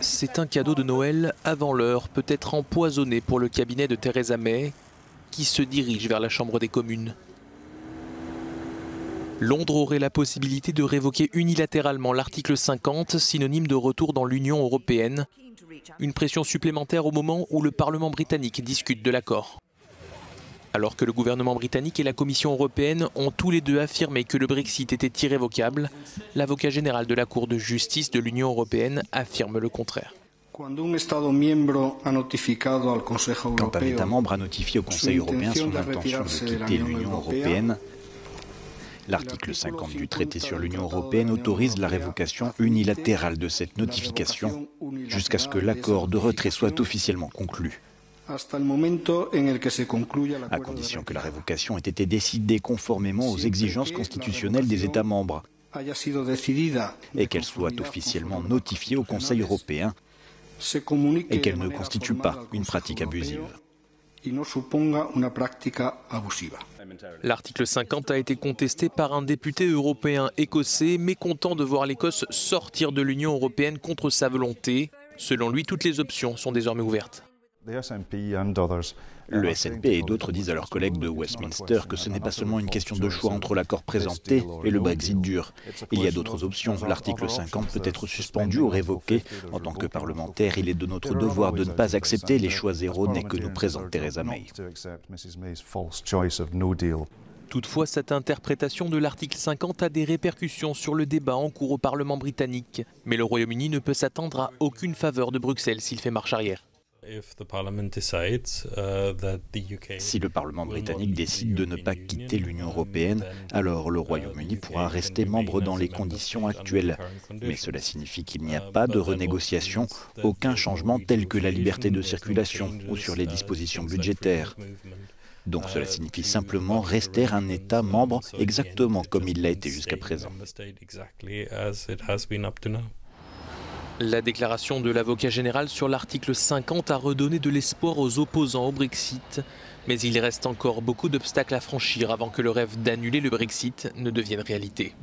C'est un cadeau de Noël avant l'heure, peut-être empoisonné pour le cabinet de Theresa May, qui se dirige vers la Chambre des communes. Londres aurait la possibilité de révoquer unilatéralement l'article 50, synonyme de retour dans l'Union européenne. Une pression supplémentaire au moment où le Parlement britannique discute de l'accord. Alors que le gouvernement britannique et la Commission européenne ont tous les deux affirmé que le Brexit était irrévocable, l'avocat général de la Cour de justice de l'Union européenne affirme le contraire. Quand un État membre a notifié au Conseil européen son intention de quitter l'Union européenne, l'article 50 du traité sur l'Union européenne autorise la révocation unilatérale de cette notification jusqu'à ce que l'accord de retrait soit officiellement conclu. À condition que la révocation ait été décidée conformément aux exigences constitutionnelles des États membres et qu'elle soit officiellement notifiée au Conseil européen et qu'elle ne constitue pas une pratique abusive. L'article 50 a été contesté par un député européen écossais mécontent de voir l'Écosse sortir de l'Union européenne contre sa volonté. Selon lui, toutes les options sont désormais ouvertes. Le SNP et d'autres disent à leurs collègues de Westminster que ce n'est pas seulement une question de choix entre l'accord présenté et le Brexit dur. Il y a d'autres options. L'article 50 peut être suspendu ou révoqué. En tant que parlementaire, il est de notre devoir de ne pas accepter les choix erronés que nous présente Theresa May. Toutefois, cette interprétation de l'article 50 a des répercussions sur le débat en cours au Parlement britannique. Mais le Royaume-Uni ne peut s'attendre à aucune faveur de Bruxelles s'il fait marche arrière. Si le Parlement britannique décide de ne pas quitter l'Union européenne, alors le Royaume-Uni pourra rester membre dans les conditions actuelles. Mais cela signifie qu'il n'y a pas de renégociation, aucun changement tel que la liberté de circulation ou sur les dispositions budgétaires. Donc cela signifie simplement rester un État membre exactement comme il l'a été jusqu'à présent. La déclaration de l'avocat général sur l'article 50 a redonné de l'espoir aux opposants au Brexit. Mais il reste encore beaucoup d'obstacles à franchir avant que le rêve d'annuler le Brexit ne devienne réalité.